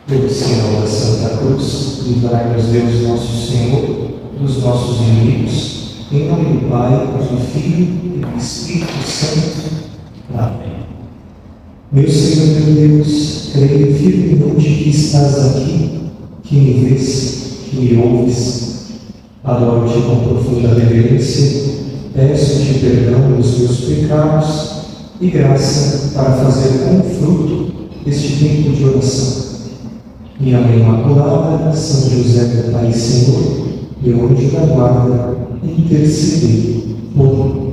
Pelo sinal da Santa Cruz, livrai-nos Deus nosso Senhor dos nossos inimigos, em nome do Pai, do Filho e do Espírito Santo. Amém. Meu Senhor, meu Deus, creio firmemente que estás aqui, que me vês, que me ouves. Adoro-te com profunda reverência, peço-te perdão dos meus pecados e graça para fazer com fruto este tempo de oração. Minha Mãe Imaculada, São José, meu Pai e Senhor, meu anjo da guarda, intercedei por mim.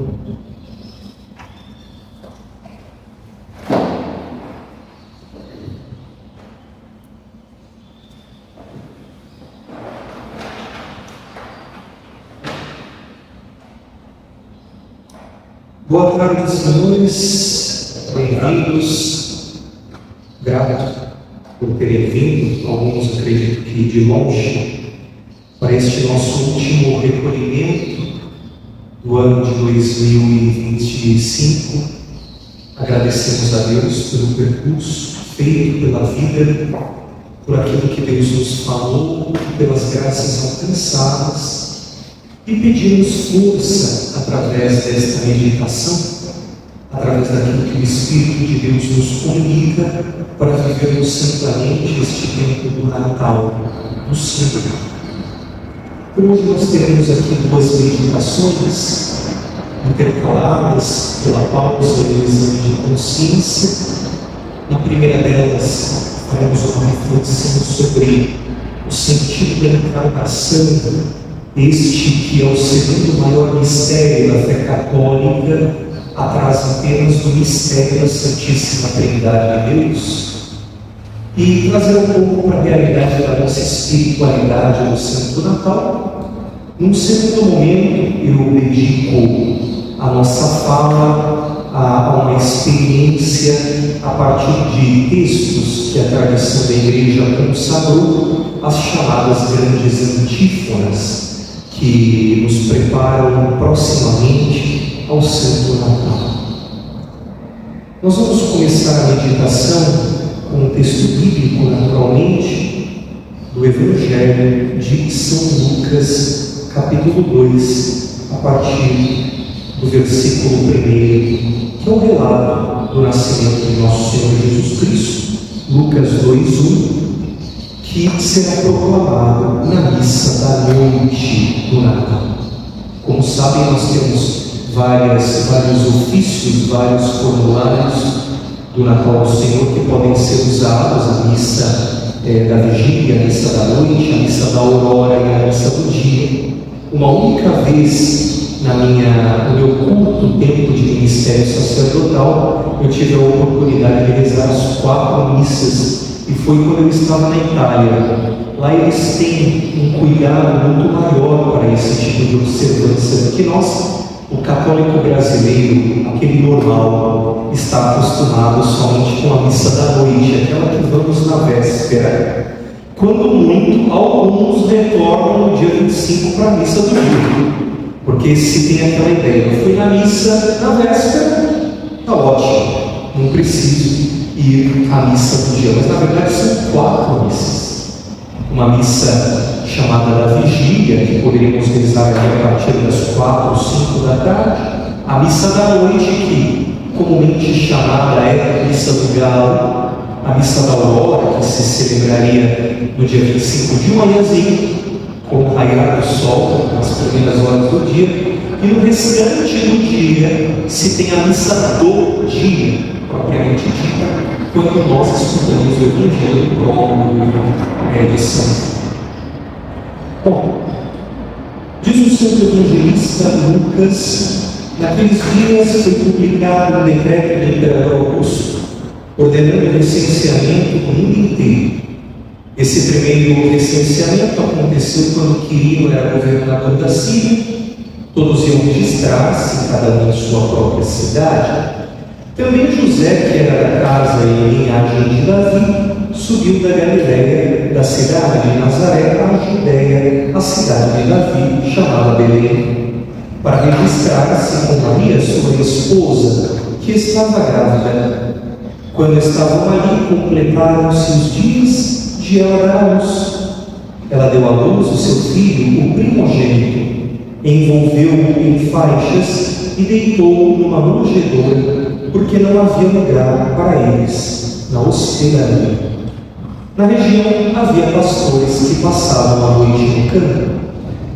Boa tarde, senhores, bem-vindos, grato por terem vindo, alguns acredito que de longe, para este nosso último recolhimento do ano de 2025. Agradecemos a Deus pelo percurso feito pela vida, por aquilo que Deus nos falou, pelas graças alcançadas, e pedimos força através desta meditação, através daquilo que o Espírito de Deus nos comunica, para vivermos simplesmente este tempo do Natal, do Senhor. Hoje nós teremos aqui duas meditações intercaladas pela pausa do exame de consciência. Na primeira delas, faremos uma reflexão sobre o sentido da encarnação, este que é o segundo maior mistério da fé católica, atrás apenas do mistério da Santíssima Trindade de Deus, e trazer um pouco para a realidade da nossa espiritualidade no Santo Natal. Num segundo momento, eu dedico a nossa fala a uma experiência a partir de textos que a tradição da Igreja consagrou, as chamadas grandes antífonas, que nos preparam proximamente ao Santo Natal. Nós vamos começar a meditação com um texto bíblico, naturalmente, do Evangelho de São Lucas, capítulo 2, a partir do versículo 1, que é o relato do nascimento de nosso Senhor Jesus Cristo, Lucas 2:1, que será proclamado na missa da noite do Natal. Como sabem, nós temos vários ofícios, vários formulários do Natal do Senhor que podem ser usados: a missa da vigília, a missa da noite, a missa da aurora e a missa do dia. Uma única vez no meu curto tempo de ministério sacerdotal, eu tive a oportunidade de rezar as 4 missas, e foi quando eu estava na Itália. Lá eles têm um cuidado muito maior para esse tipo de observância do que nós. O católico brasileiro, aquele normal, está acostumado somente com a missa da noite, aquela que vamos na véspera. Quando muito, alguns retornam no dia 25 para a missa do dia, porque se tem aquela ideia: eu fui na missa na véspera, está ótimo, não preciso ir à missa do dia. Mas na verdade são 4 missas. Uma missa chamada da vigília, que poderíamos rezar a partir das 4 ou 5 da tarde. A missa da noite, que comumente chamada é a missa do galo. A missa da aurora, que se celebraria no dia 25 de manhãzinho, com o raiar do sol, nas primeiras horas do dia. E no restante do dia se tem a missa do dia, propriamente dita, quando nós estudamos o Evangelho próprio de São. Bom, diz o Santo Evangelista Lucas: naqueles dias foi publicado um decreto do Imperador Augusto, ordenando o recenseamento do mundo inteiro. Esse primeiro recenseamento aconteceu quando Quirino era governador da Síria. Todos iam registrar-se, cada um em sua própria cidade. Também José, que era da casa e linhagem de Davi, subiu da Galiléia, da cidade de Nazaré, à Judéia, a cidade de Davi, chamada Belém, para registrar-se com Maria, sua esposa, que estava grávida. Quando estavam ali, completaram-se os dias de de ela dar à luz. Ela deu à luz o seu filho, o primogênito, envolveu-o em faixas e deitou-o numa manjedoura, porque não havia lugar para eles na hospedaria. Na região havia pastores que passavam a noite no campo,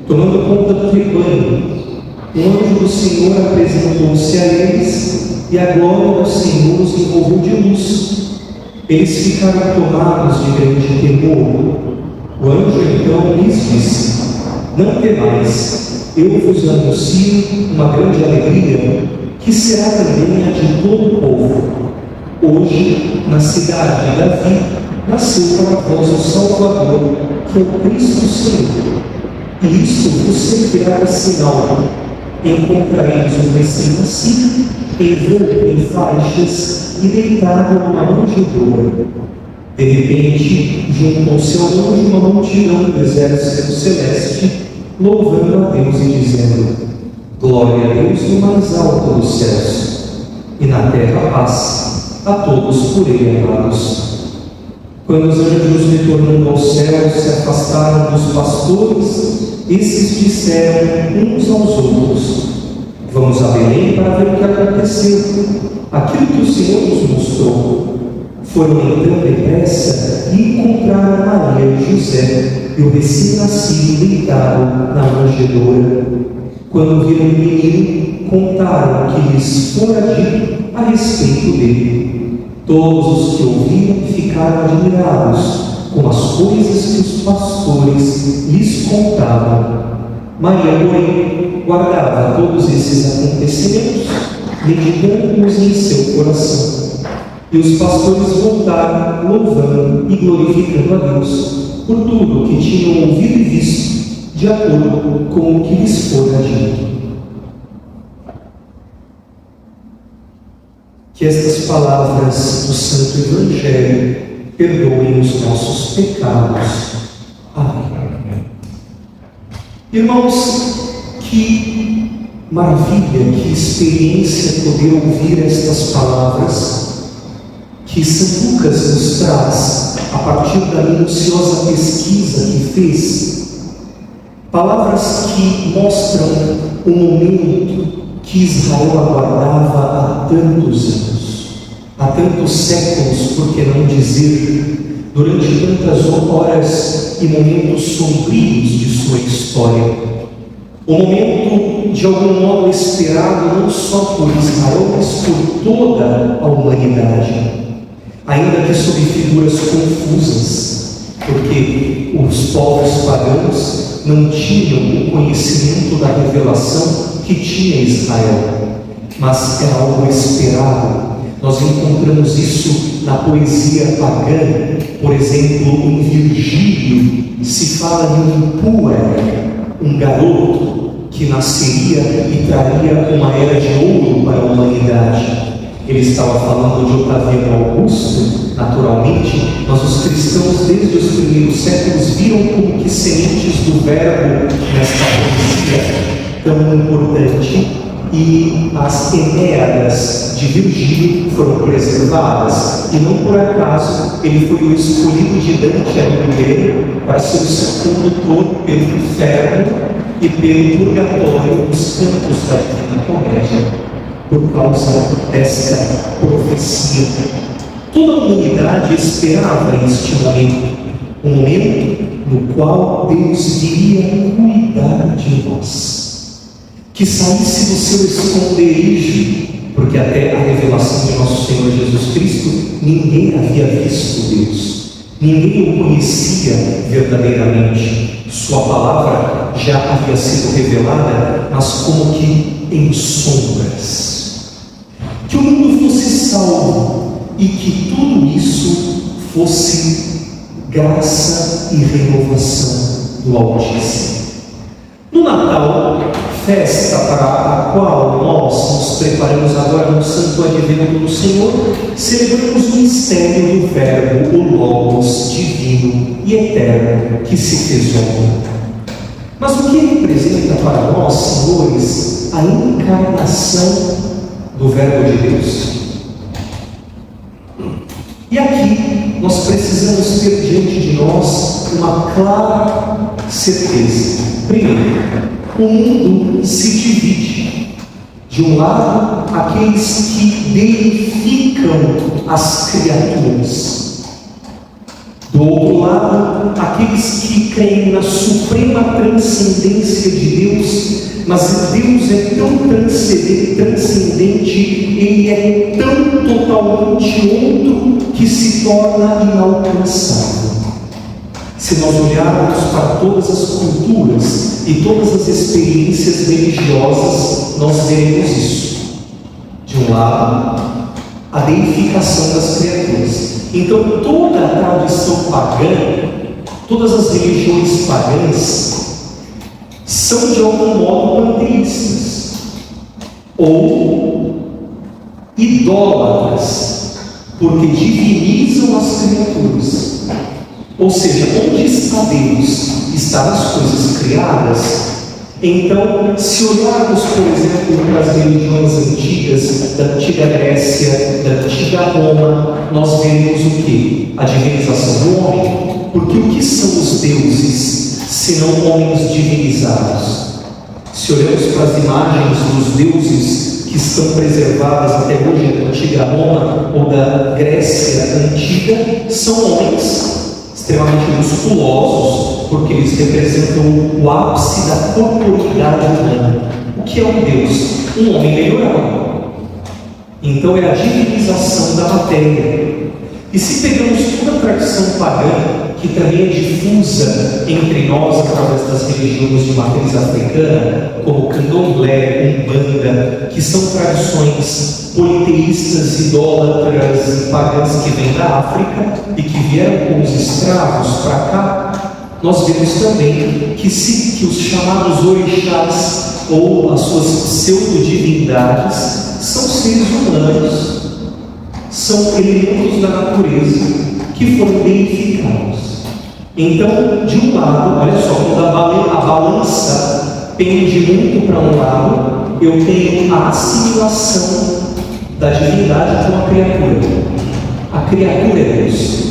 tomando conta do rebanho. O anjo do Senhor apresentou-se a eles, e a glória do Senhor os envolveu de luz. Eles ficaram tomados de grande temor. O anjo então lhes disse: não temais, eu vos anuncio uma grande alegria, que será também a de todo o povo. Hoje, na cidade de Davi, nasceu para vós o Salvador, que é o Cristo Senhor. E isto vos servirá de sinal: encontrareis um recém-nascido, envolto em faixas e deitado numa manjedoura. De repente, juntou-se ao anjo uma multidão do exército celeste, louvando a Deus e dizendo: glória a Deus no mais alto dos céus, e na terra paz a todos por ele amados. Quando os anjos, retornando ao céu, se afastaram dos pastores, esses disseram uns aos outros: vamos a Belém para ver o que aconteceu, aquilo que o Senhor nos mostrou. Foram então depressa e encontraram Maria e José e o recém-nascido deitado na manjedoura. Quando viram o menino, contaram o que lhes fora dito a respeito dele. Todos os que ouviram ficaram admirados com as coisas que os pastores lhes contavam. Maria, porém, guardava todos esses acontecimentos, meditando-os em seu coração. E os pastores voltaram, louvando e glorificando a Deus por tudo o que tinham ouvido e visto, de acordo com o que lhes fora dito. Que estas palavras do Santo Evangelho perdoem os nossos pecados. Amém. Irmãos, que maravilha, que experiência poder ouvir estas palavras que São Lucas nos traz a partir da minuciosa pesquisa que fez. Palavras que mostram o momento que Israel aguardava há tantos anos, há tantos séculos, por que não dizer, durante tantas horas e momentos sombrios de sua história. O momento, de algum modo, esperado não só por Israel, mas por toda a humanidade. Ainda que sob figuras confusas, porque os povos pagãos não tinham o conhecimento da revelação que tinha Israel, mas era algo esperado. Nós encontramos isso na poesia pagã. Por exemplo, em Virgílio se fala de um puer, um garoto que nasceria e traria uma era de ouro para a humanidade. Ele estava falando de Otaviano Augusto, naturalmente, mas os cristãos desde os primeiros séculos viram como que sementes do verbo nesta poesia tão importante, e as Enéadas de Virgílio foram preservadas, e não por acaso ele foi o escolhido de Dante Alighieri para ser o seu condutor pelo inferno e pelo purgatório dos cantos da Divina Comédia, por causa desta profecia. Toda a humanidade esperava este momento, um momento no qual Deus viria cuidar de nós, que saísse do seu esconderijo, porque até a revelação de nosso Senhor Jesus Cristo, ninguém havia visto Deus, ninguém o conhecia verdadeiramente. Sua palavra já havia sido revelada, mas como que em sombras. Que o mundo fosse salvo e que tudo isso fosse graça e renovação do Altíssimo. No Natal, festa para a qual nós nos preparamos agora no Santo Advento do Senhor, celebramos o mistério do Verbo, o Logos divino e eterno que se fez homem. Mas o que representa para nós, senhores, a encarnação do Verbo de Deus? E aqui nós precisamos ter diante de nós uma clara certeza. Primeiro, o mundo se divide. De um lado, aqueles que deificam as criaturas. Do outro lado, aqueles que creem na suprema transcendência de Deus, mas Deus é tão transcendente, Ele é tão totalmente outro que se torna inalcançável. Se nós olharmos para todas as culturas e todas as experiências religiosas, nós veremos isso. De um lado, a deificação das criaturas. Então, toda a tradição pagã, todas as religiões pagãs, são de algum modo panteístas ou idólatras, porque divinizam as criaturas. Ou seja, onde está Deus? Está nas coisas criadas. Então, se olharmos, por exemplo, para as religiões antigas, da antiga Grécia, da antiga Roma, nós vemos o quê? A divinização do homem. Porque o que são os deuses, senão homens divinizados? Se olhamos para as imagens dos deuses que estão preservadas até hoje da antiga Roma ou da Grécia antiga, são homens extremamente musculosos, porque eles representam o ápice da corporeidade humana. O que é um Deus? Um homem melhorado. Então é a divinização da matéria. E se pegamos toda a tradição pagã, que também é difusa entre nós através das religiões de matriz africana, como Candomblé, Umbanda, que são tradições politeístas, idólatras e pagãs que vêm da África e que vieram com os escravos para cá, nós vemos também que os chamados orixás ou as suas pseudo-divindades são seres humanos, são elementos da natureza que foram deificados. Então, de um lado, olha só, quando a balança pende muito para um lado, eu tenho a assimilação da divindade com a criatura. A criatura é Deus.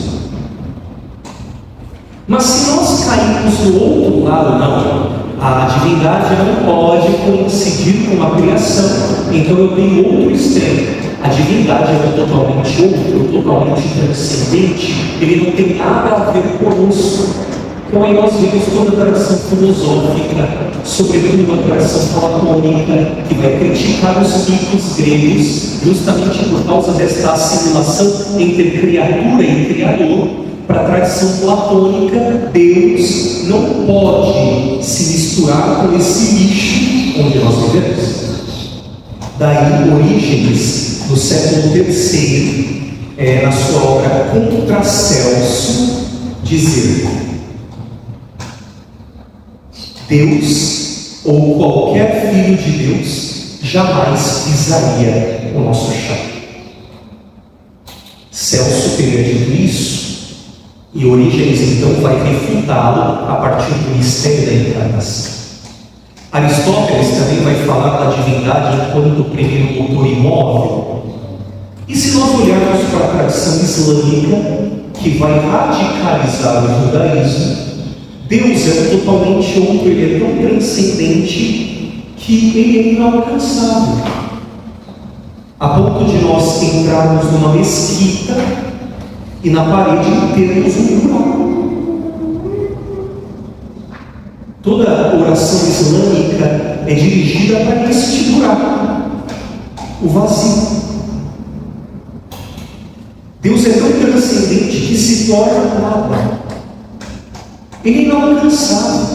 Mas se nós cairmos do outro lado, não. A divindade não pode coincidir com a criação. Então eu tenho outro extremo. A divindade é totalmente outro, totalmente transcendente. Ele não tem nada a ver conosco. Então aí nós vemos toda a tradição filosófica, sobretudo uma tradição platônica, que vai criticar os mitos gregos, justamente por causa desta assimilação entre criatura e criador. Para a tradição platônica, Deus não pode se misturar com esse lixo onde nós vivemos. Daí, Orígenes, no século III, na sua obra Contra Celso, dizer: Deus, ou qualquer filho de Deus, jamais pisaria o nosso chão. Celso teria dito isso, e Orígenes então vai refutá-lo a partir do mistério da encarnação. Aristóteles também vai falar da divindade enquanto o primeiro motor imóvel. E se nós olharmos para a tradição islâmica, que vai radicalizar o judaísmo, Deus é totalmente outro, ele é tão transcendente que ele é inalcançável. A ponto de nós entrarmos numa mesquita e na parede termos um buraco. Toda oração islâmica é dirigida para este buraco, o vazio. Deus é tão transcendente que se torna nada. Ele é inalcançável.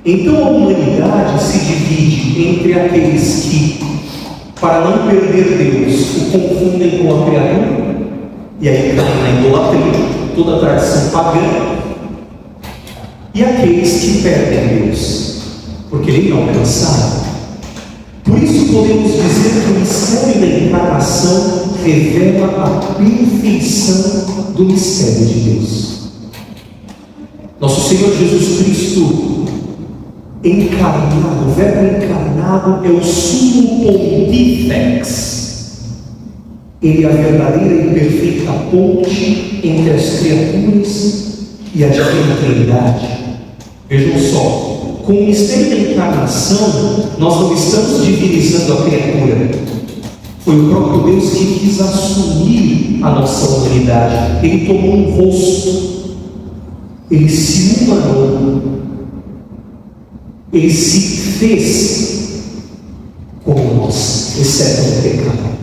Então a humanidade se divide entre aqueles que, para não perder Deus, o confundem com a criatura, e aí caem na idolatria, toda a tradição pagã, e aqueles que perdem Deus, porque Ele é inalcançável. Por isso podemos dizer que o mistério da encarnação revela a perfeição do mistério de Deus. Nosso Senhor Jesus Cristo encarnado, o verbo encarnado é o sumo pontífex. Ele é a verdadeira e perfeita ponte entre as criaturas e a divina Trindade. Vejam só, com o mistério da encarnação, nós não estamos divinizando a criatura. Foi o próprio Deus que quis assumir a nossa humanidade. Ele tomou um rosto, ele se humanou, ele se fez como nós, exceto o pecado.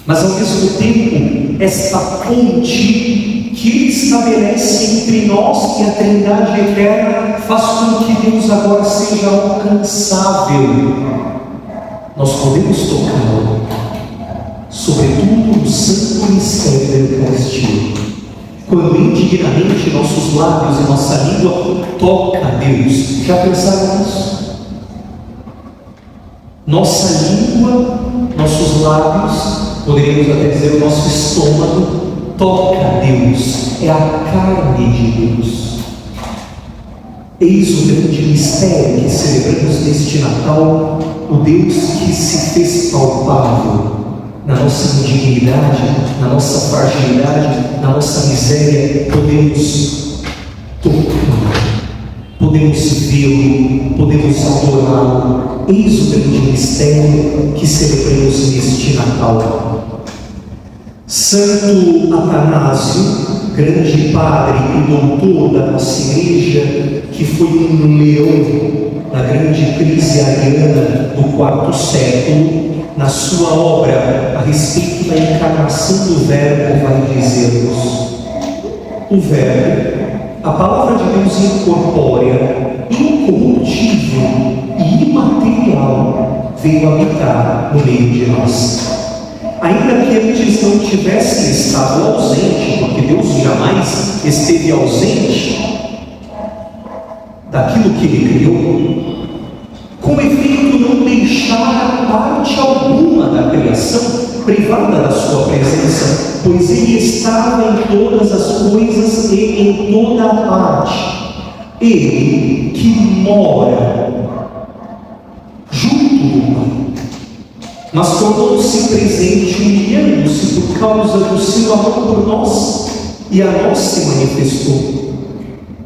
Mas ao mesmo tempo, esta ponte que ele estabelece entre nós e a Trindade eterna faz com que Deus agora seja alcançável. Nós podemos tocá-lo, sobretudo no santo mistério da Eucaristia, quando indignamente nossos lábios e nossa língua toca a Deus. Já pensaram nisso? Nossa língua, nossos lábios, poderíamos até dizer o nosso estômago, toca a Deus, é a carne de Deus. Eis o grande mistério que celebramos neste Natal, o Deus que se fez palpável na nossa indignidade, na nossa fragilidade, na nossa miséria. Podemos tocá-lo, podemos vê-lo, podemos adorá-lo. Eis o grande mistério que celebramos neste Natal. Santo Atanásio, grande padre e doutor da nossa igreja, que foi um leão na grande crise ariana do IV século, na sua obra a respeito da encarnação do Verbo, vai dizer-nos: o Verbo, a palavra de Deus incorpórea, incorruptível e imaterial, veio habitar no meio de nós. Ainda que antes não tivesse estado ausente, porque Deus jamais esteve ausente daquilo que Ele criou, com efeito não deixara parte alguma da criação privada da sua presença, pois Ele estava em todas as coisas e em toda a parte. Ele que mora junto do Pai, mas tornou-se presente, humilhando-se por causa do seu amor por nós, e a nós se manifestou.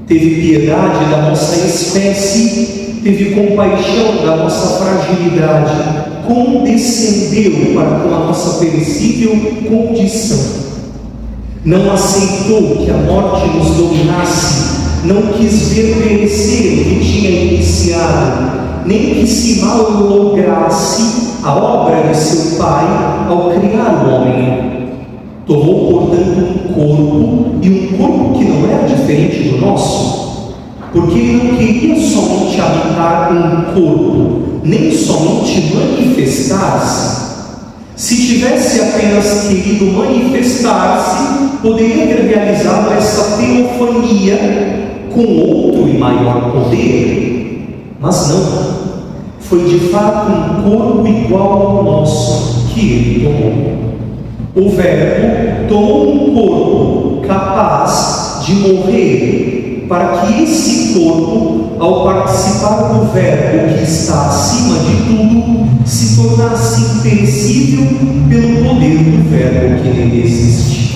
Teve piedade da nossa espécie, teve compaixão da nossa fragilidade, condescendeu para com a nossa perecível condição. Não aceitou que a morte nos dominasse, não quis ver perecer o que tinha iniciado, nem que se malograsse a obra de seu Pai ao criar o homem. Tomou, portanto, um corpo, e um corpo que não era diferente do nosso, porque Ele não queria somente habitar um corpo, nem somente manifestar-se. Se tivesse apenas querido manifestar-se, poderia ter realizado essa teofania com outro e maior poder, mas não. Foi de fato um corpo igual ao nosso que Ele tomou. O Verbo tomou um corpo capaz de morrer, para que esse corpo, ao participar do Verbo que está acima de tudo, se tornasse imperecível pelo poder do Verbo que nele existe.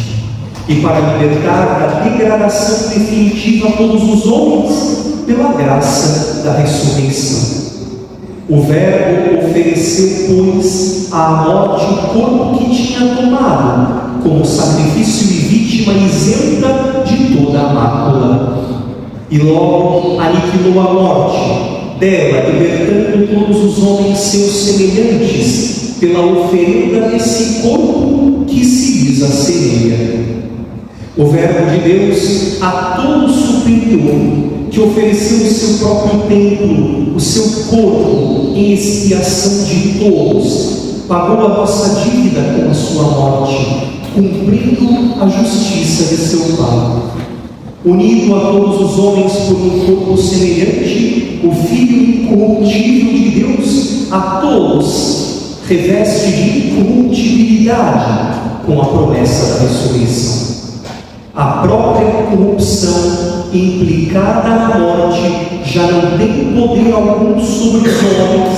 E para libertar da degradação definitiva a todos os homens, pela graça da ressurreição. O Verbo ofereceu, pois, à morte o corpo que tinha tomado, como sacrifício e vítima isenta de toda a mácula. E logo aniquilou a morte, dela libertando todos os homens seus semelhantes, pela oferenda desse corpo que se lhes assemelha. O Verbo de Deus, a todo superior, que ofereceu o seu próprio templo, o seu corpo, em expiação de todos, pagou a nossa dívida com a sua morte, cumprindo a justiça de seu Pai. Unido a todos os homens por um corpo semelhante, o Filho incorruptível de Deus, a todos reveste de incorruptibilidade com a promessa da ressurreição. A própria corrupção implicada na morte já não tem poder algum sobre os homens,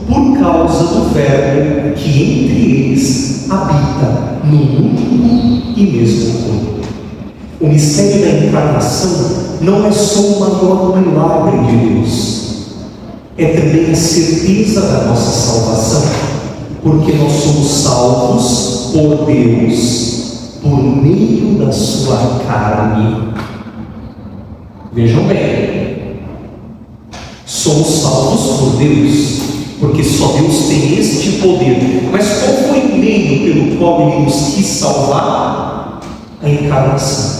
por causa do Verbo que entre eles habita no único e mesmo corpo. O mistério da encarnação não é só o maior milagre de Deus, é também a certeza da nossa salvação, porque nós somos salvos por Deus, por meio da sua carne. Vejam bem, somos salvos por Deus, porque só Deus tem este poder. Mas qual foi o meio pelo qual Ele nos quis salvar? A encarnação.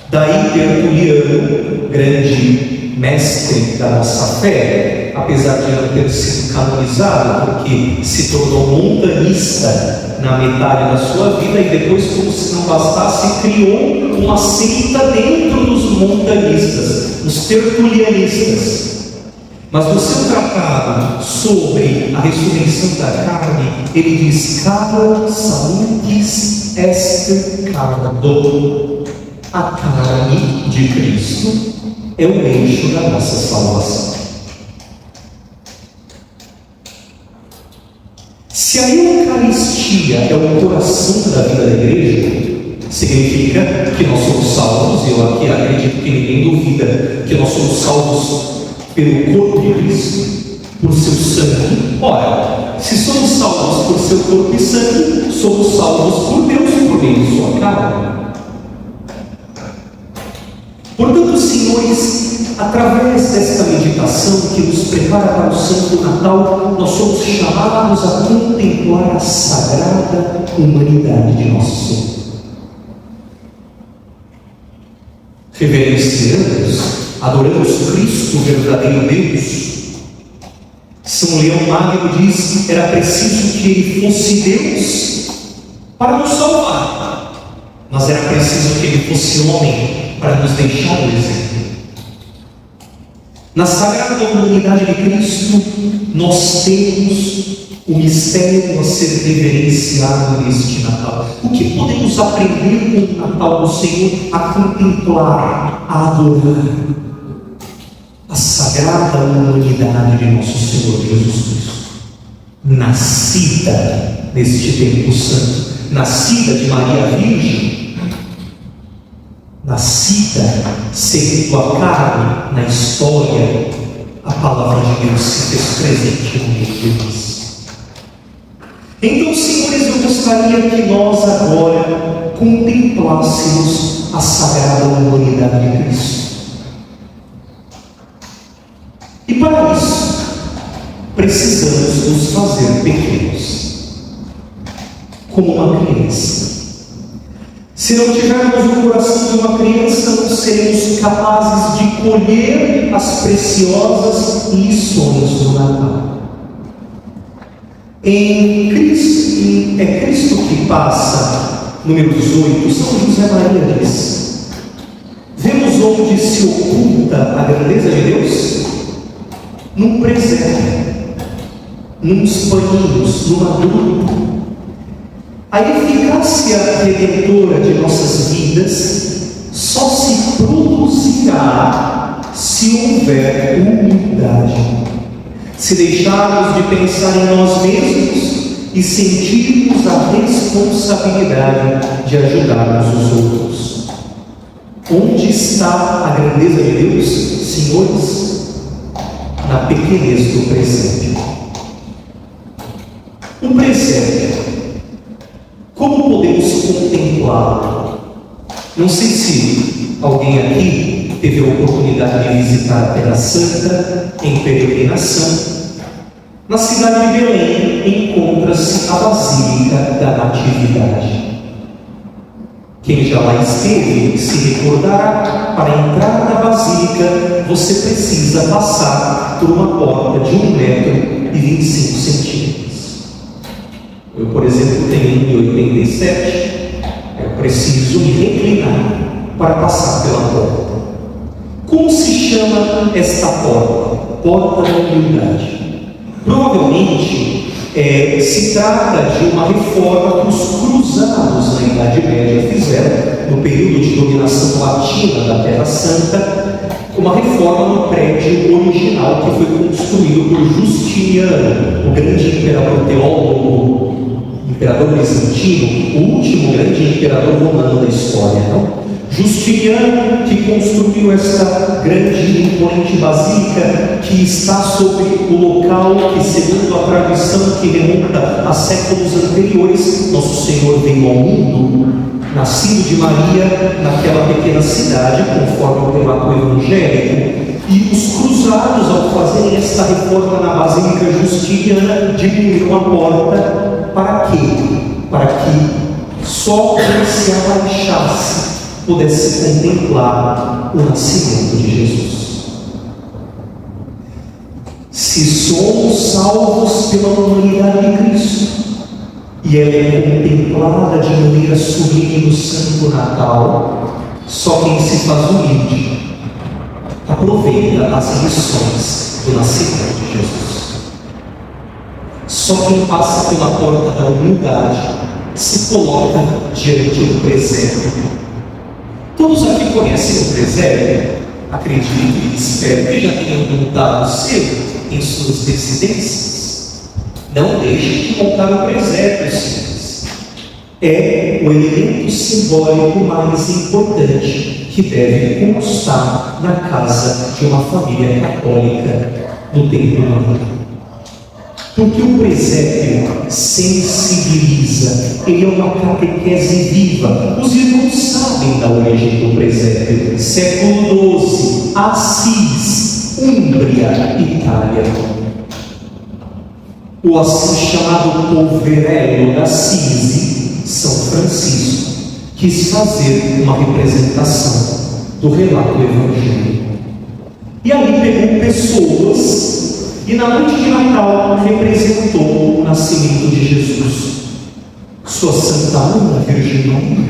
Daí Tertuliano, grande mestre da nossa fé, apesar de não ter sido canonizado, porque se tornou montanista na metade da sua vida, e depois, como se não bastasse, criou uma seita dentro dos montanistas, os tertulianistas. Mas no seu tratado sobre a ressurreição da carne, ele diz: Cara salutis est cardo. A carne de Cristo é o eixo da nossa salvação. Se a Eucaristia é o coração da vida da igreja, significa que nós somos salvos, e eu aqui acredito que ninguém duvida que nós somos salvos pelo corpo de Cristo, por seu sangue. Ora, se somos salvos por seu corpo e sangue, somos salvos por Deus por meio de sua carne. Portanto, senhores, através desta meditação que nos prepara para o Santo Natal, nós somos chamados a contemplar a sagrada humanidade de nosso Senhor. Reverenciamos, adoramos Cristo, o verdadeiro Deus. São Leão Magno diz: era preciso que Ele fosse Deus para nos salvar, mas era preciso que Ele fosse homem para nos deixar o exemplo. Na sagrada humanidade de Cristo, nós temos o mistério a ser reverenciado neste Natal. O que podemos aprender com o Natal do Senhor? A contemplar, a adorar a sagrada humanidade de nosso Senhor Jesus Cristo, nascida neste tempo santo, nascida de Maria Virgem, nascida segundo a carne na história. A palavra de Deus se fez presente no meio de nós. Então, senhores, eu gostaria que nós agora contemplássemos a sagrada humanidade de Cristo. E para isso, precisamos nos fazer pequenos, como uma criança. Se não tivermos o coração de uma criança, não seremos capazes de colher as preciosas lições do Natal. Em Cristo, é Cristo que passa, número 18, São José Maria diz: vemos onde se oculta a grandeza de Deus? Num presépio, nos paninhos, numa dúvida. A eficácia redentora de nossas vidas só se produzirá se houver humildade, se deixarmos de pensar em nós mesmos e sentirmos a responsabilidade de ajudarmos os outros. Onde está a grandeza de Deus, senhores? Na pequenez do presépio. Um presépio, como podemos contemplá-lo? Não sei se alguém aqui teve a oportunidade de visitar a Terra Santa em peregrinação. Na cidade de Belém encontra-se a Basílica da Natividade. Quem já lá esteve se recordará: para entrar na Basílica você precisa passar por uma porta de 1,25 m. Eu, por exemplo, tenho 1,87 m. Eu preciso me reclinar para passar pela porta. Como se chama esta porta? Porta da humildade. Provavelmente se trata de uma reforma que os cruzados na Idade Média fizeram, no período de dominação latina da Terra Santa, uma reforma no prédio original que foi construído por Justiniano, o grande imperador teólogo, imperador bizantino, o último grande imperador romano da história, não? Justiniano, que construiu esta grande e imponente basílica que está sobre o local que, segundo a tradição que remonta a séculos anteriores, Nosso Senhor veio ao mundo, nascido de Maria naquela pequena cidade, conforme o relato evangélico. E os cruzados, ao fazerem esta reforma na Basílica Justiniana, diminuíram a porta. Para quê? Para que só quem se abaixasse pudesse contemplar o nascimento de Jesus. Se somos salvos pela humanidade de Cristo, e ela é contemplada de maneira sublime no Santo Natal, só quem se faz humilde aproveita as lições do nascimento de Jesus. Só quem passa pela porta da humildade se coloca diante do presépio. Todos aqui conhecem o presépio? Acredito e espero que já tenham montado cedo em suas residências. Não deixem de montar o presépio, senhores. É o elemento simbólico mais importante que deve constar na casa de uma família católica do tempo romano. Porque o presépio sensibiliza, ele é uma catequese viva. Os irmãos sabem da origem do presépio. Século XII, Assis, Úmbria, Itália. O assim chamado Poverello da Assisi, São Francisco, quis fazer uma representação do relato evangélico. E ali pegou pessoas e na noite de Natal representou o nascimento de Jesus. Sua Santa Ana, Virgem Maria,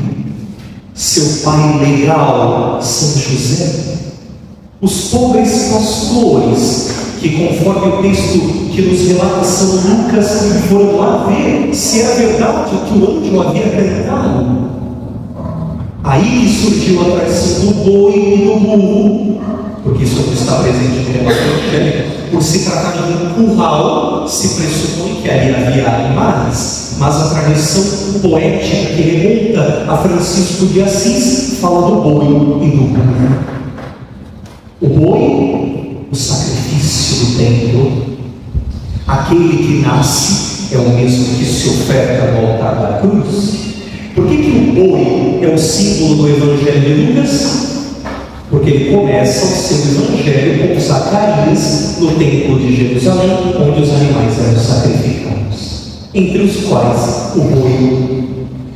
seu pai legal, São José, os pobres pastores, que conforme o texto que nos relata São Lucas, foram lá ver se era verdade o que o anjo havia cantado. Aí que surgiu a tradição do boi e do burro, porque isso não está presente no relato evangélico. Por se tratar de um curral, se pressupõe que ali havia animais, mas a tradição poética que remonta a Francisco de Assis fala do boi e do burro. O boi, o sacrifício do templo. Aquele que nasce é o mesmo que se oferta no altar da cruz. Por que o boi é o símbolo do Evangelho de Lucas? Porque ele começa o seu evangelho com Zacarias no templo de Jerusalém, onde os animais eram sacrificados, entre os quais o boi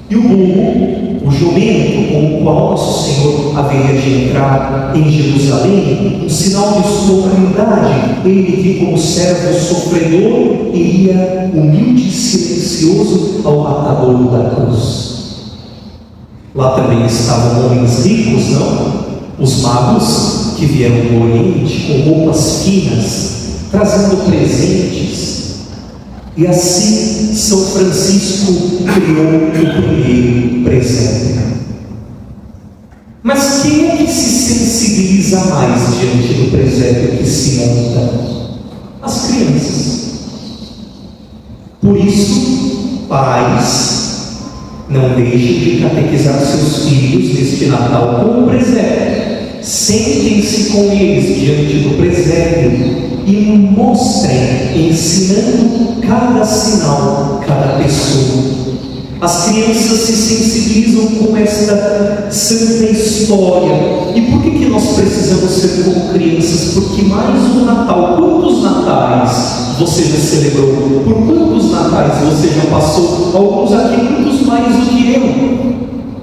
e o burro, o jumento com o qual nosso Senhor haveria de entrar em Jerusalém, um sinal de sua humildade. Ele que, como servo sofredor, iria humilde e silencioso ao matadouro da cruz. Lá também estavam homens ricos, não? Os magos que vieram do Oriente com roupas finas, trazendo presentes. E assim São Francisco criou o primeiro presépio. Mas quem é que se sensibiliza mais diante do presépio que se monta? As crianças. Por isso, pais, não deixem de catequizar seus filhos neste Natal com o presépio. Sentem-se com eles diante do presépio e mostrem, ensinando cada sinal, cada pessoa. As crianças se sensibilizam com esta santa história. E por que nós precisamos ser como crianças? Porque mais um Natal, quantos natais você já celebrou? Por quantos natais você já passou? Alguns aqui, muitos mais do que eu.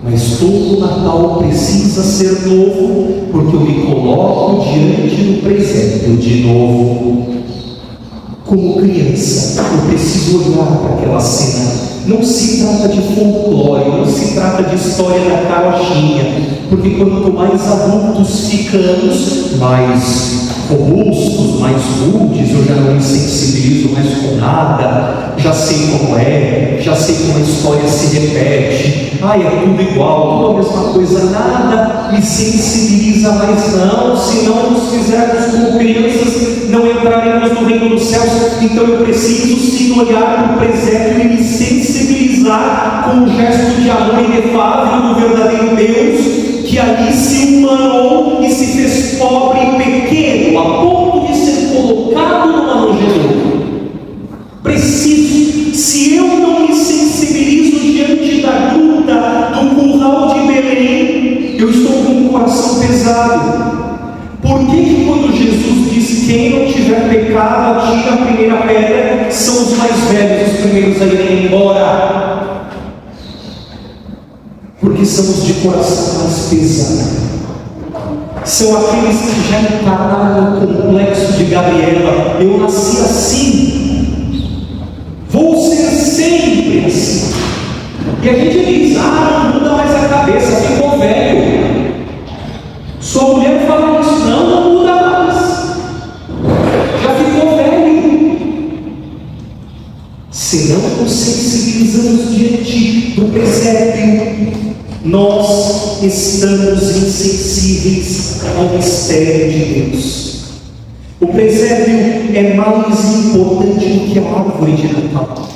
Mas todo Natal precisa ser novo, porque eu me coloco diante do presépio de novo. Como criança, eu preciso olhar para aquela cena. Não se trata de folclore, não se trata de história da carochinha, porque quanto mais adultos ficamos, mais robustos, mais rudes, eu já não me sensibilizo mais com nada, já sei como é, já sei como a história se repete, é tudo igual, tudo a mesma coisa, nada me sensibiliza mais não, se não nos fizermos como crianças, não entraremos no reino dos céus. Então eu preciso sim olhar para o presépio e me sensibilizar com o gesto de amor inefável do verdadeiro Deus, que ali se humanou e se fez pobre e pequeno, a ponto de ser colocado numa manjedoura. Preciso, se eu não me sensibilizo diante da gruta do curral de Belém, eu estou com o coração pesado. Por que quando Jesus diz quem não tiver pecado, atire a primeira pedra, são os mais velhos, os primeiros a irem embora? Porque são os de coração mais pesado. São aqueles que já encarnaram no complexo de Gabriela. Eu nasci assim, vou ser sempre assim. E a gente diz, não muda mais a cabeça, ficou velho. Sua mulher fala isso, não muda mais, já ficou velho. Se não nos sensibilizamos diante do presépio, nós estamos insensíveis ao mistério de Deus. O presépio é mais importante do que a árvore de Natal.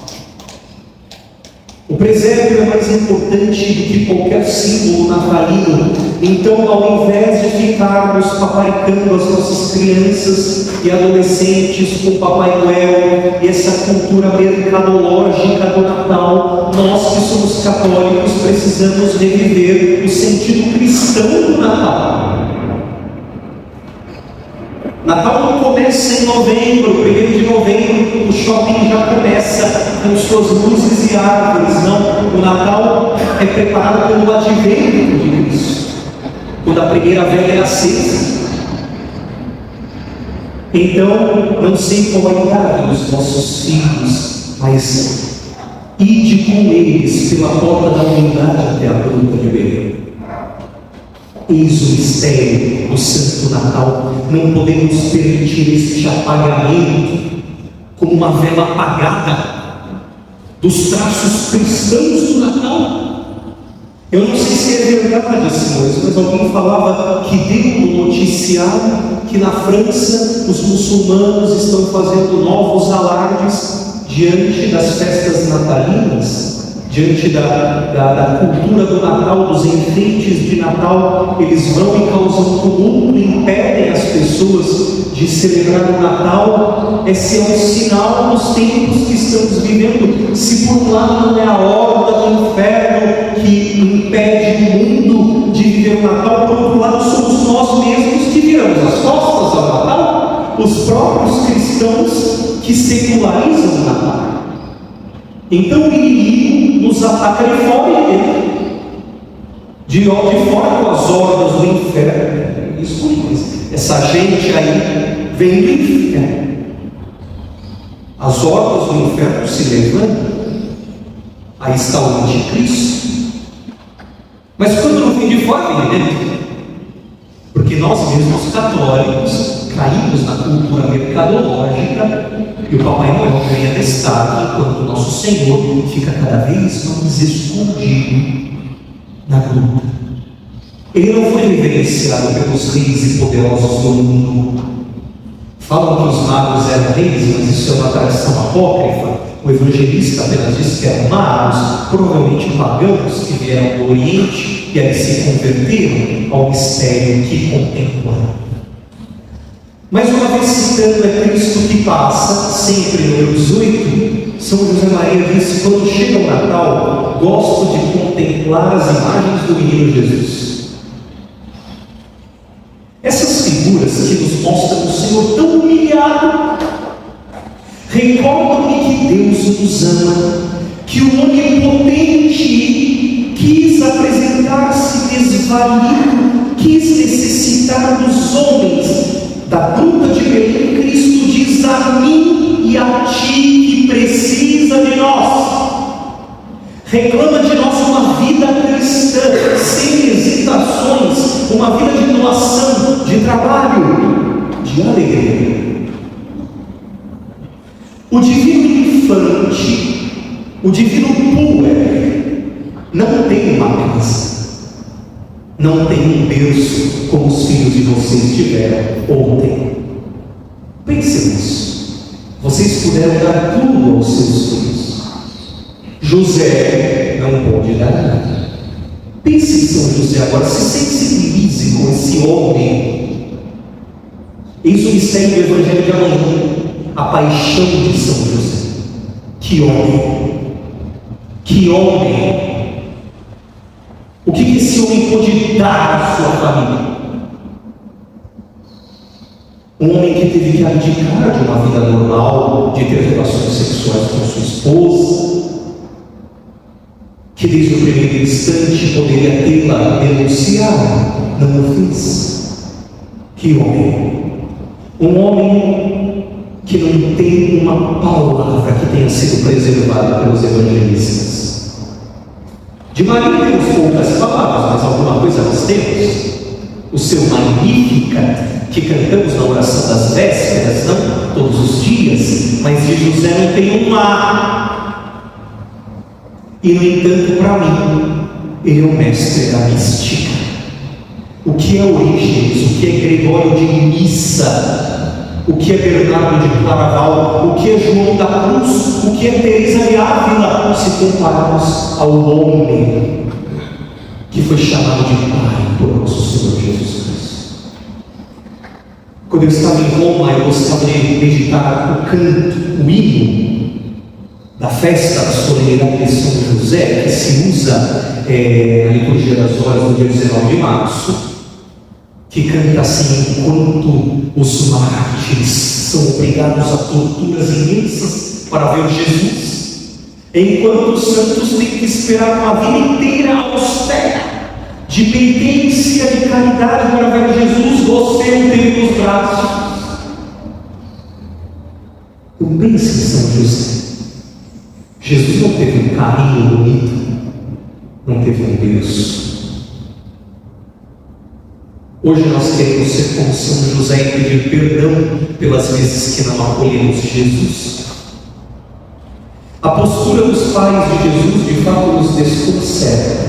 O presépio é mais importante do que qualquer símbolo natalino. Então, ao invés de ficarmos paparicando as nossas crianças e adolescentes com Papai Noel e essa cultura mercadológica do Natal, nós que somos católicos precisamos reviver o sentido cristão do Natal. Natal não começa em novembro, 1º de novembro, o shopping já começa com suas luzes e árvores. Não, o Natal é preparado pelo advento de Cristo, quando a primeira vela é acesa. Então, não sei qual a idade dos vossos filhos, mas ide com eles pela porta da humildade até a gruta de Belém. Eis o mistério do Santo Natal. Não podemos permitir este apagamento como uma vela apagada dos traços cristãos do Natal. Eu não sei se é verdade, senhores, mas alguém falava que deu no noticiário que na França os muçulmanos estão fazendo novos alardes diante das festas natalinas. Diante da cultura do Natal, dos enfeites de Natal, eles vão e causam tumulto, impedem as pessoas de celebrar o Natal. Esse é um sinal dos tempos que estamos vivendo. Se por um lado não é a horda do inferno que impede o mundo de viver o Natal, por outro lado somos nós mesmos que viramos as costas ao Natal, os próprios cristãos que secularizam o Natal. Então o inimigo nos ataca de fora e de dentro. De fora com as hordas do inferno. Isso, essa gente aí vem do inferno. As hordas do inferno se levantam. Aí está o anticristo. Mas quando não vem de fora, vem de dentro. Porque nós mesmos católicos caímos na cultura mercadológica. E o Papai Noel ganha destaque enquanto o nosso Senhor fica cada vez mais escondido na gruta. Ele não foi reverenciado pelos reis e poderosos do mundo. Falam que os magos eram reis, mas isso é uma tradição apócrifa. O evangelista apenas diz que eram magos, provavelmente pagãos que vieram do Oriente e aí se converteram ao mistério que contemplaram. Mais uma vez citando é Cristo que passa, sempre no 18, São José Maria disse: quando chega o Natal, gosto de contemplar as imagens do menino Jesus. Essas figuras que nos mostram o Senhor tão humilhado, recordam-me que Deus nos ama, que o Onipotente quis apresentar-se desvalido, quis necessitar dos homens. Da gruta de Belém, Cristo diz a mim e a ti que precisa de nós. Reclama de nós uma vida cristã, sem hesitações, O divino infante, o divino puer, não tem uma casa, não tem um berço como os filhos de vocês tiveram ontem. Pensemos, vocês puderam dar tudo aos seus filhos. José não pode dar nada. Pense em São José agora, se sensibilize com esse homem. Eis o mistério do Evangelho de amanhã, a paixão de São José. Que homem! Que homem! O que esse homem pôde dar à sua família? Um homem que teve que abdicar de uma vida normal, de ter relações sexuais com sua esposa, que desde o primeiro instante poderia tê-la denunciado, não o fez. Que homem! Um homem que não tem uma palavra que tenha sido preservada pelos evangelistas. De Maria temos poucas palavras, mas alguma coisa nós temos. O seu Magnificat, que cantamos na oração das vésperas, não todos os dias, mas de José não tem uma. E no entanto, para mim, ele é o mestre da mística. O que é Orígenes, o que é Gregório de Nissa, o que é Bernardo de Claraval, o que é João da Cruz, o que é Teresa de Ávila, se compararmos ao homem que foi chamado de Pai por nosso Senhor Jesus Cristo. Quando eu estava em Roma, eu gostava de meditar o canto, o hino da festa da solenidade de São José, que se usa na liturgia das horas do dia 19 de março, que canta assim: enquanto os mártires são obrigados a torturas imensas para ver Jesus, enquanto os santos têm que esperar uma vida inteira austera de penitência, de caridade para ver Jesus, você o tem nos braços. Eu penso em São José. Jesus não teve um carinho bonito, não teve um berço. Hoje nós queremos ser como São José e pedir perdão pelas vezes que não acolhemos Jesus. A postura dos pais de Jesus de fato nos desconcerta.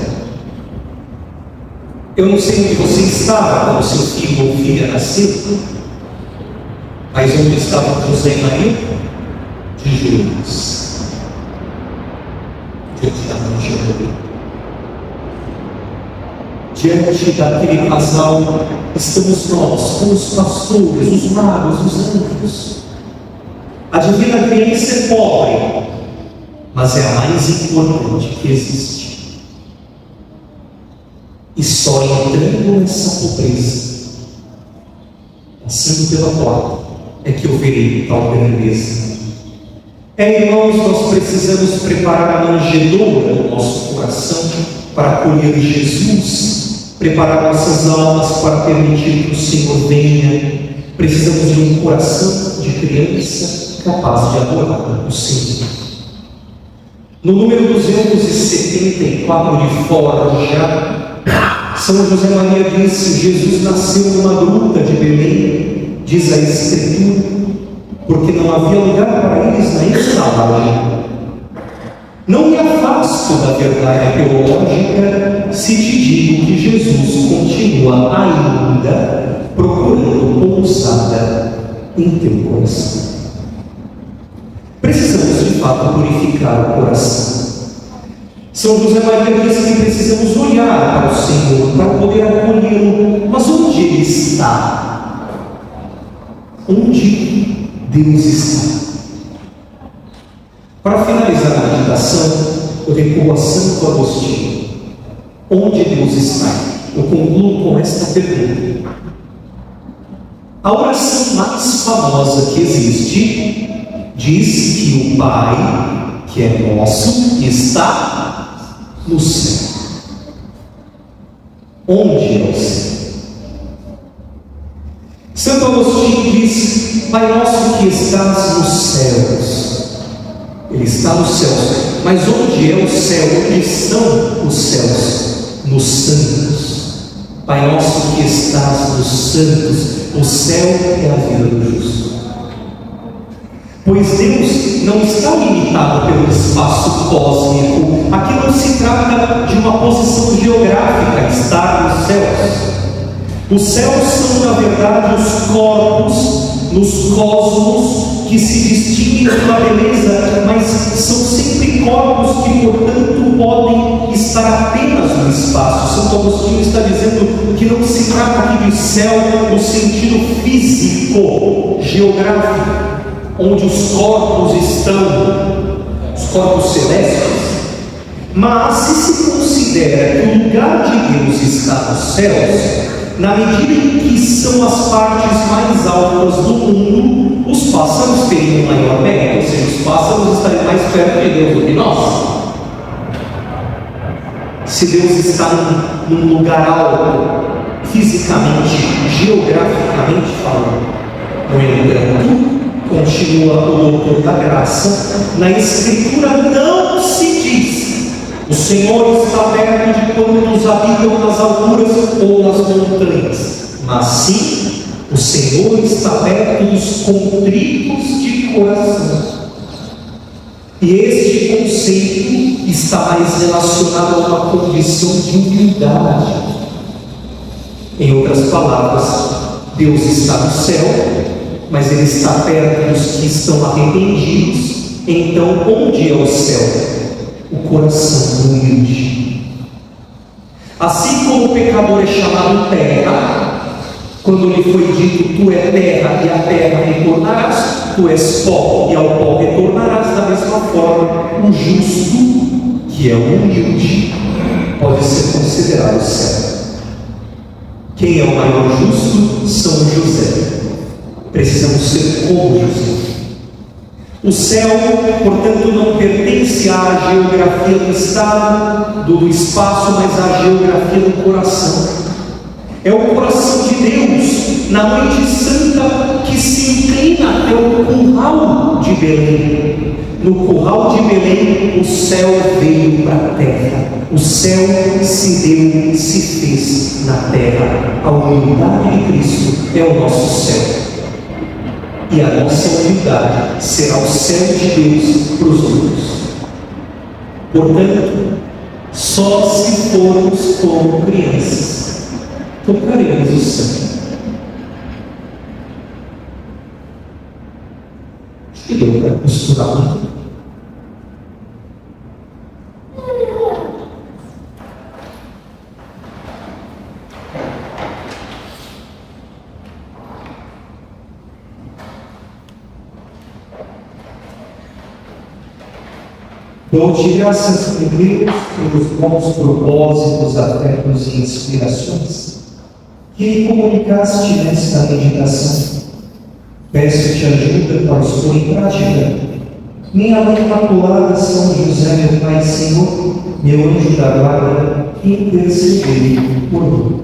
Eu não sei onde você estava quando seu filho ou filha nasceu, mas onde estavam José e Maria? De joelhos, diante da manjedoura. Diante daquele casal estamos nós, como os pastores, os magos, os anjos. A divina criança é pobre, mas é a mais importante que existe. E só entrando nessa pobreza, passando pela porta, é que eu verei tal grandeza. Irmãos, nós precisamos preparar a manjedoura do nosso coração para acolher Jesus, preparar nossas almas para permitir que o Senhor venha. Precisamos de um coração de criança capaz de adorar o Senhor. No número 274 de Forja, São José Maria disse: Jesus nasceu numa gruta de Belém, diz a Escritura, porque não havia lugar para eles na estalagem. Não me afasto da verdade teológica se te digo que Jesus continua ainda procurando pousada em teu coração. Precisamos de fato purificar o coração. São José Maria diz que precisamos olhar para o Senhor para poder acolhê-lo. Mas onde Ele está? Onde Deus está? Para finalizar a meditação, eu recuo a Santo Agostinho. Onde Deus está? Eu concluo com esta pergunta. A oração mais famosa que existe diz que o Pai, que é nosso, está no céu. Onde é o céu? Santo Agostinho diz: Pai nosso que estás nos céus. Ele está nos céus. Mas onde é o céu? Onde estão os céus? Nos santos. Pai nosso que estás nos santos. O céu é a vida do justo. Pois Deus não está limitado pelo espaço cósmico. Aqui não se trata de uma posição geográfica, estar nos céus. Os céus são, na verdade, os corpos nos cosmos que se distinguem pela beleza, mas são sempre corpos que, portanto, podem estar apenas no espaço. Santo Agostinho está dizendo que não se trata aqui de céu no sentido físico, geográfico, onde os corpos estão, os corpos celestes, mas se considera que o lugar de Deus está nos céus, na medida em que são as partes mais altas do mundo, os pássaros teriam um maior mérito, ou seja, os pássaros estariam mais perto de Deus do que nós. Se Deus está num lugar alto, fisicamente, geograficamente falando, no entanto, continua o autor da graça, na Escritura não se diz: o Senhor está perto de quantos habitam nas alturas ou nas montanhas, mas sim, o Senhor está perto dos contritos de coração. E este conceito está mais relacionado a uma condição de humildade. Em outras palavras, Deus está no céu, mas Ele está perto dos que estão arrependidos. Então, onde é o céu? O coração humilde. Assim como o pecador é chamado terra, quando lhe foi dito: tu é terra e a terra retornarás, tu és pó e ao pó retornarás, da mesma forma, o justo, que é o humilde, pode ser considerado céu. Quem é o maior justo? São José. Precisamos ser como José. O céu, portanto, não pertence à geografia do estado, do espaço, mas à geografia do coração. É o coração de Deus, na noite santa, que se inclina até o curral de Belém. No curral de Belém, o céu veio para a terra. O céu se deu, se fez na terra. A humildade de Cristo é o nosso céu. E a nossa humildade será o céu de Deus para os outros. Portanto, só se formos como crianças, tocaremos o céu. Acho que deu para costurar muito. Dou-te graças, meu Deus, pelos bons propósitos, afetos e inspirações que me comunicaste nesta meditação. Peço-te ajuda para os pôr em prática. Minha mãe imaculada, São José, meu Pai e Senhor, meu anjo da guarda, intercedei por mim.